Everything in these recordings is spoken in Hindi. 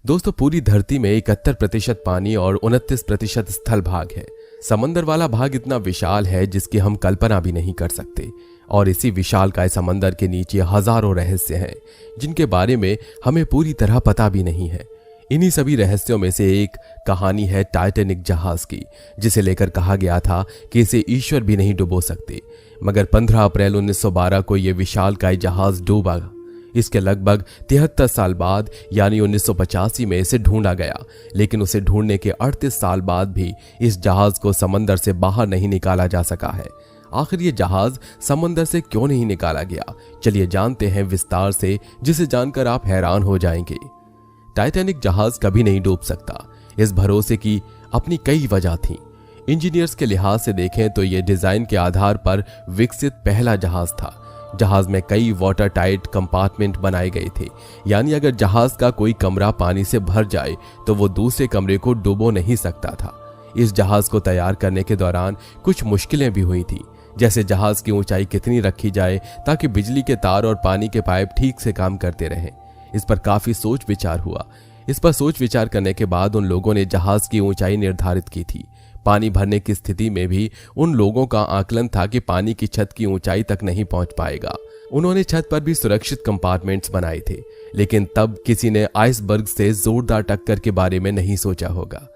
दोस्तों, पूरी धरती में 71% पानी और 29% स्थल भाग है। समंदर वाला भाग इतना विशाल है जिसकी हम कल्पना भी नहीं कर सकते। और इसी विशालकाय समंदर के नीचे हजारों रहस्य हैं जिनके बारे में हमें पूरी तरह पता भी नहीं है। इन्हीं सभी रहस्यों में से एक कहानी है टाइटैनिक जहाज की, जिसे लेकर कहा गया था कि इसे ईश्वर भी नहीं डुबो सकते। मगर 15 अप्रैल 1912 को यह विशालकाय जहाज डूबा। इसके लगभग 73 साल बाद यानी 1985 में इसे ढूंढा गया, लेकिन उसे ढूंढने के 38 साल बाद भी इस जहाज को समंदर से बाहर नहीं निकाला जा सका है। आखिर ये जहाज समंदर से क्यों नहीं निकाला गया, चलिए जानते हैं विस्तार से, जिसे जानकर आप हैरान हो जाएंगे। टाइटैनिक जहाज कभी नहीं डूब सकता, इस भरोसे की अपनी कई वजह थी। इंजीनियर्स के लिहाज से देखें तो यह डिजाइन के आधार पर विकसित पहला जहाज था। जहाज में कई वाटर टाइट कंपार्टमेंट बनाए गए थे, यानी अगर जहाज का कोई कमरा पानी से भर जाए तो वो दूसरे कमरे को डुबो नहीं सकता था। इस जहाज को तैयार करने के दौरान कुछ मुश्किलें भी हुई थी, जैसे जहाज की ऊंचाई कितनी रखी जाए ताकि बिजली के तार और पानी के पाइप ठीक से काम करते रहें। इस पर काफी सोच विचार हुआ। इस पर सोच विचार करने के बाद उन लोगों ने जहाज की ऊंचाई निर्धारित की थी। पानी भरने की स्थिति में भी उन लोगों का आकलन था कि पानी की छत की ऊंचाई तक नहीं पहुंच पाएगा। उन्होंने छत पर भी सुरक्षित कंपार्टमेंट्स बनाए थे, लेकिन तब किसी ने आइसबर्ग से जोरदार टक्कर के बारे में नहीं सोचा होगा।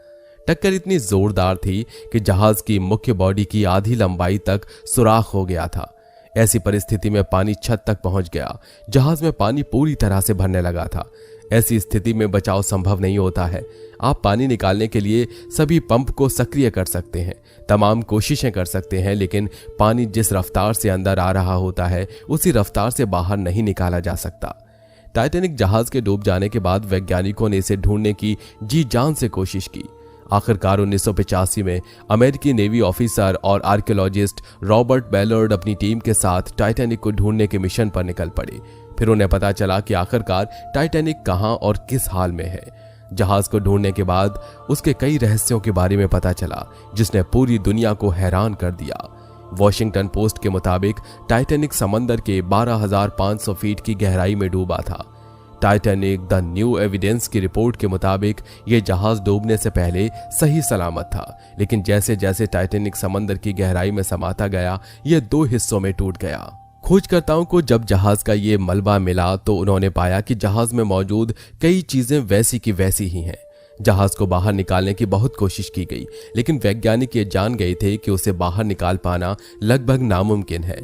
टक्कर इतनी जोरदार थी कि जहाज की मुख्य बॉडी की आधी लंबाई तक सुराख हो गया था। ऐसी परिस्थिति में पानी छत तक पहुंच गया। जहाज में पानी पूरी तरह से भरने लगा था। ऐसी स्थिति में बचाव संभव नहीं होता है। आप पानी निकालने के लिए सभी पंप को सक्रिय कर सकते हैं, तमाम कोशिशें कर सकते हैं, लेकिन पानी जिस रफ्तार से अंदर आ रहा होता है उसी रफ्तार से बाहर नहीं निकाला जा सकता। टाइटैनिक जहाज के डूब जाने के बाद वैज्ञानिकों ने इसे ढूंढने की जी जान से कोशिश की। आखिरकार 1985 में अमेरिकी नेवी ऑफिसर और आर्कियोलॉजिस्ट रॉबर्ट बैलर्ड अपनी टीम के साथ टाइटैनिक को ढूंढने के मिशन पर निकल पड़े। फिर उन्हें पता चला कि आखिरकार टाइटैनिक कहां और किस हाल में है। जहाज को ढूंढने के बाद उसके कई रहस्यों के बारे में पता चला, जिसने पूरी दुनिया को हैरान कर दिया। वॉशिंगटन पोस्ट के मुताबिक टाइटैनिक समंदर के 12,500 फीट की गहराई में डूबा था। टाइटैनिक द न्यू एविडेंस की रिपोर्ट के मुताबिक यह जहाज डूबने से पहले सही सलामत था, लेकिन जैसे जैसे टाइटैनिक समंदर की गहराई में समाता गया, यह 2 हिस्सों में टूट गया। खोजकर्ताओं को जब जहाज का ये मलबा मिला तो उन्होंने पाया कि जहाज में मौजूद कई चीजें वैसी की वैसी ही हैं। जहाज को बाहर निकालने की बहुत कोशिश की गई, लेकिन वैज्ञानिक ये जान गए थे कि उसे बाहर निकाल पाना लगभग नामुमकिन है।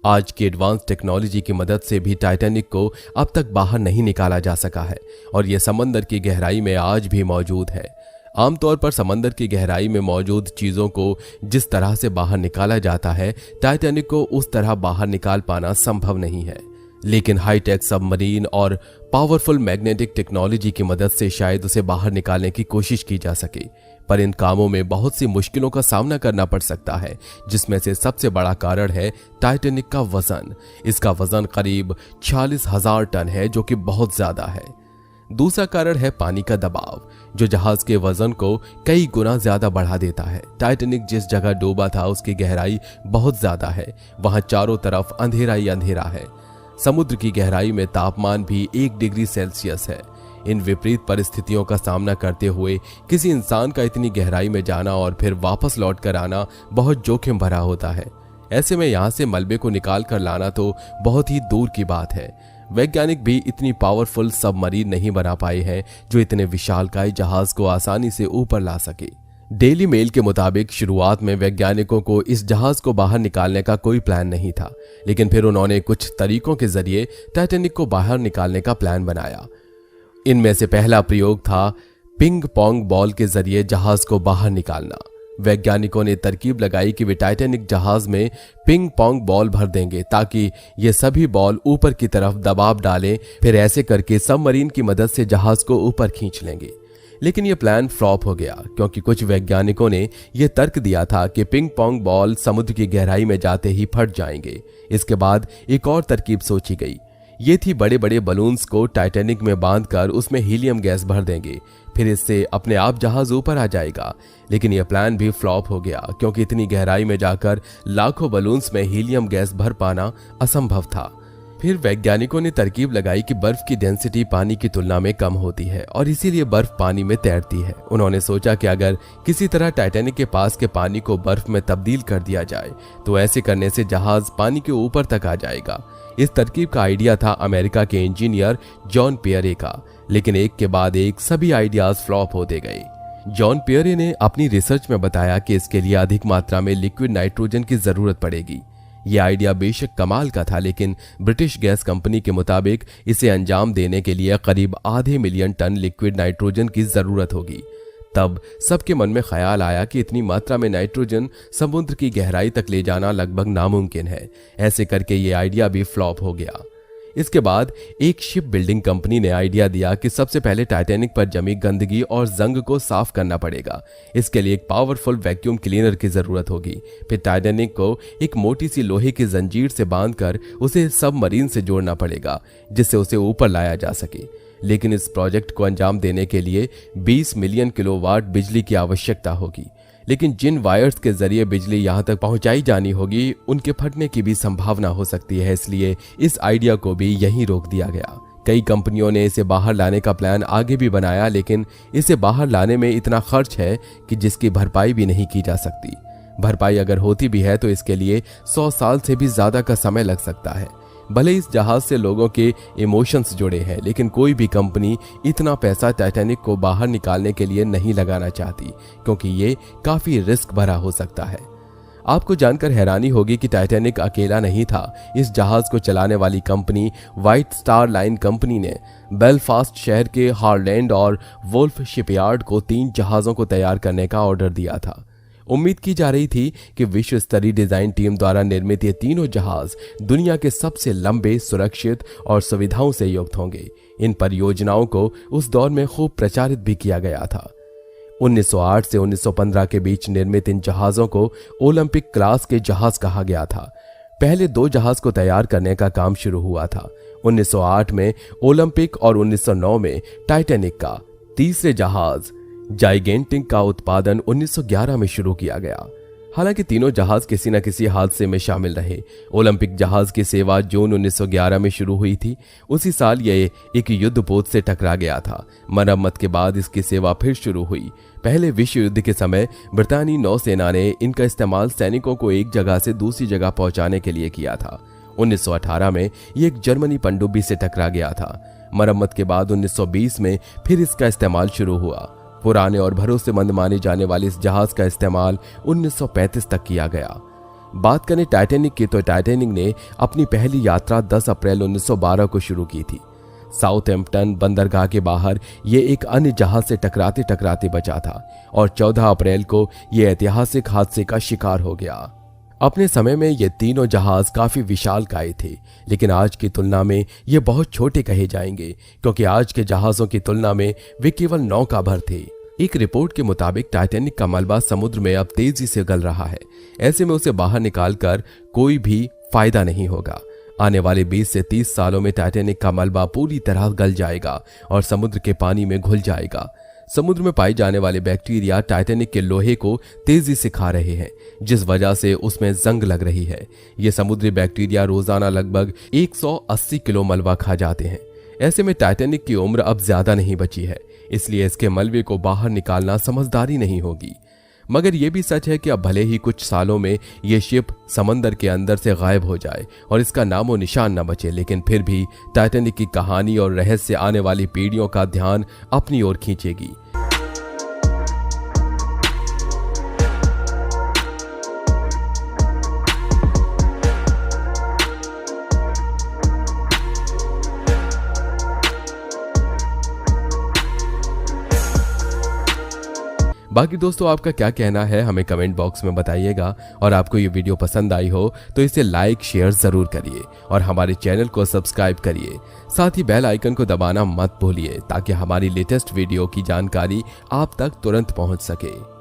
आज की एडवांस टेक्नोलॉजी की मदद से भी टाइटैनिक को अब तक बाहर नहीं निकाला जा सका है और यह समंदर की गहराई में आज भी मौजूद है। आमतौर पर समंदर की गहराई में मौजूद चीजों को जिस तरह से बाहर निकाला जाता है, टाइटैनिक को उस तरह बाहर निकाल पाना संभव नहीं है। लेकिन हाईटेक सबमरीन और पावरफुल मैग्नेटिक टेक्नोलॉजी की मदद से शायद उसे बाहर निकालने की कोशिश की जा सके, पर इन कामों में बहुत सी मुश्किलों का सामना करना पड़ सकता है, जिसमें से सबसे बड़ा कारण है टाइटैनिक का वजन। इसका वजन करीब 46,000 टन है, जो कि बहुत ज्यादा है। दूसरा कारण है पानी का दबाव, जो जहाज के वजन को कई गुना ज्यादा बढ़ा देता है। टाइटैनिक जिस जगह डूबा था उसकी गहराई बहुत ज्यादा है, वहां चारों तरफ अंधेरा ही अंधेरा है। समुद्र की गहराई में तापमान भी 1 डिग्री सेल्सियस है। इन विपरीत परिस्थितियों का सामना करते हुए किसी इंसान का इतनी गहराई में जाना और फिर वापस लौट कर आना बहुत जोखिम भरा होता है। ऐसे में यहां से मलबे को निकाल कर लाना तो बहुत ही दूर की बात है। वैज्ञानिक भी इतनी पावरफुल सबमरीन नहीं बना पाए हैं जो इतने विशालकाय जहाज को आसानी से ऊपर ला सके। डेली मेल के मुताबिक शुरुआत में वैज्ञानिकों को इस जहाज को बाहर निकालने का कोई प्लान नहीं था, लेकिन फिर उन्होंने कुछ तरीकों के जरिए टाइटैनिक को बाहर निकालने का प्लान बनाया। इनमें से पहला प्रयोग था पिंग पोंग बॉल के जरिए जहाज को बाहर निकालना। वैज्ञानिकों ने तरकीब लगाई कि वे टाइटैनिक जहाज में पिंग पोंग बॉल भर देंगे ताकि ये सभी बॉल ऊपर की तरफ दबाव डालें। फिर ऐसे करके सबमरीन की मदद से जहाज को ऊपर खींच लेंगे। लेकिन यह प्लान फ्लॉप हो गया, क्योंकि कुछ वैज्ञानिकों ने यह तर्क दिया था कि पिंग पोंग बॉल समुद्र की गहराई में जाते ही फट जाएंगे। इसके बाद एक और तरकीब सोची गई। ये थी बड़े बड़े बलून्स को टाइटैनिक में बांधकर उसमें हीलियम गैस भर देंगे, फिर इससे अपने आप जहाज ऊपर आ जाएगा। लेकिन यह प्लान भी फ्लॉप हो गया, क्योंकि इतनी गहराई में जाकर लाखों बलून्स में हीलियम गैस भर पाना असंभव था। फिर वैज्ञानिकों ने तरकीब लगाई कि बर्फ की डेंसिटी पानी की तुलना में कम होती है और इसीलिए बर्फ पानी में तैरती है। उन्होंने सोचा कि अगर किसी तरह टाइटैनिक के पास के पानी को बर्फ में तब्दील कर दिया जाए तो ऐसे करने से जहाज पानी के ऊपर तक आ जाएगा। इस तरकीब का आइडिया था अमेरिका के इंजीनियर जॉन पियरे का, लेकिन एक के बाद एक सभी आइडियाज फ्लॉप होते गए। जॉन पियरे ने अपनी रिसर्च में बताया कि इसके लिए अधिक मात्रा में लिक्विड नाइट्रोजन की जरूरत पड़ेगी। यह आइडिया बेशक कमाल का था, लेकिन ब्रिटिश गैस कंपनी के मुताबिक इसे अंजाम देने के लिए करीब आधे मिलियन टन लिक्विड नाइट्रोजन की जरूरत होगी। तब सबके मन में ख्याल आया कि इतनी मात्रा में नाइट्रोजन समुद्र की गहराई तक ले जाना लगभग नामुमकिन है। ऐसे करके ये आइडिया भी फ्लॉप हो गया। इसके बाद एक शिप बिल्डिंग कंपनी ने आइडिया दिया कि सबसे पहले टाइटैनिक पर जमी गंदगी और जंग को साफ करना पड़ेगा। इसके लिए एक पावरफुल वैक्यूम क्लीनर की जरूरत होगी। फिर टाइटैनिक को एक मोटी सी लोहे की जंजीर से बांधकर उसे सबमरीन से जोड़ना पड़ेगा, जिससे उसे ऊपर लाया जा सके। लेकिन इस प्रोजेक्ट को अंजाम देने के लिए 20 मिलियन किलोवाट बिजली की आवश्यकता होगी। लेकिन जिन वायर्स के जरिए बिजली यहां तक पहुंचाई जानी होगी उनके फटने की भी संभावना हो सकती है, इसलिए इस आइडिया को भी यहीं रोक दिया गया। कई कंपनियों ने इसे बाहर लाने का प्लान आगे भी बनाया, लेकिन इसे बाहर लाने में इतना खर्च है कि जिसकी भरपाई भी नहीं की जा सकती। भरपाई अगर होती भी है तो इसके लिए 100 साल से भी ज्यादा का समय लग सकता है। भले इस जहाज से लोगों के इमोशंस जुड़े हैं, लेकिन कोई भी कंपनी इतना पैसा टाइटैनिक को बाहर निकालने के लिए नहीं लगाना चाहती, क्योंकि ये काफी रिस्क भरा हो सकता है। आपको जानकर हैरानी होगी कि टाइटैनिक अकेला नहीं था। इस जहाज को चलाने वाली company white star line company ने बेलफास्ट शहर के हारलैंड और वुल्फ शिपयार्ड को 3 जहाजों को तैयार करने का ऑर्डर दिया था। उम्मीद की जा रही थी कि विश्व स्तरीय डिजाइन टीम द्वारा निर्मित ये तीनों जहाज दुनिया के सबसे लंबे, सुरक्षित और सुविधाओं से युक्त होंगे। इन परियोजनाओं को उस दौर में खूब प्रचारित भी किया गया था। 1908 से 1915 के बीच निर्मित इन जहाजों को ओलंपिक क्लास के जहाज कहा गया था। पहले 2 जहाज को तैयार करने का काम शुरू हुआ था। 1908 में ओलंपिक और 1909 में टाइटैनिक का। तीसरे जहाज जाइगेंटिक का उत्पादन 1911 में शुरू किया गया। हालांकि तीनों जहाज किसी न किसी हादसे में शामिल रहे। ओलंपिक जहाज की सेवा जून 1911 में शुरू हुई थी। उसी साल यह एक युद्धपोत से टकरा गया था। मरम्मत के बाद इसकी सेवा फिर शुरू हुई। पहले विश्व युद्ध के समय ब्रितानी नौसेना ने इनका इस्तेमाल सैनिकों को एक जगह से दूसरी जगह पहुंचाने के लिए किया था। 1918 में यह एक जर्मनी पनडुब्बी से टकरा गया था। मरम्मत के बाद 1920 में फिर इसका इस्तेमाल शुरू हुआ। पुराने और भरोसेमंद माने जाने वाले इस जहाज का इस्तेमाल 1935 तक किया गया। बात करें टाइटैनिक की तो टाइटैनिक ने अपनी पहली यात्रा 10 अप्रैल 1912 को शुरू की थी। साउथहैम्पटन बंदरगाह के बाहर यह एक अन्य जहाज से टकराते टकराते बचा था और 14 अप्रैल को यह ऐतिहासिक हादसे का शिकार हो गया। अपने समय में ये तीनों जहाज काफी विशालकाय थे, लेकिन आज की तुलना में ये बहुत छोटे कहे जाएंगे, क्योंकि आज के जहाजों की तुलना में वे केवल नौका भर थे। एक रिपोर्ट के मुताबिक टाइटैनिक का मलबा समुद्र में अब तेजी से गल रहा है। ऐसे में उसे बाहर निकालकर कोई भी फायदा नहीं होगा। आने वाले 20 से 30 सालों में टाइटैनिक का मलबा पूरी तरह गल जाएगा और समुद्र के पानी में घुल जाएगा। समुद्र में पाए जाने वाले बैक्टीरिया टाइटैनिक के लोहे को तेजी से खा रहे हैं, जिस वजह से उसमें जंग लग रही है। ये समुद्री बैक्टीरिया रोजाना लगभग 180 किलो मलबा खा जाते हैं। ऐसे में टाइटैनिक की उम्र अब ज्यादा नहीं बची है, इसलिए इसके मलबे को बाहर निकालना समझदारी नहीं होगी। मगर यह भी सच है कि अब भले ही कुछ सालों में यह शिप समंदर के अंदर से गायब हो जाए और इसका नामो निशान न बचे, लेकिन फिर भी टाइटैनिक की कहानी और रहस्य आने वाली पीढ़ियों का ध्यान अपनी ओर खींचेगी। बाकी दोस्तों, आपका क्या कहना है हमें कमेंट बॉक्स में बताइएगा। और आपको ये वीडियो पसंद आई हो तो इसे लाइक शेयर जरूर करिए और हमारे चैनल को सब्सक्राइब करिए। साथ ही बेल आइकन को दबाना मत भूलिए, ताकि हमारी लेटेस्ट वीडियो की जानकारी आप तक तुरंत पहुंच सके।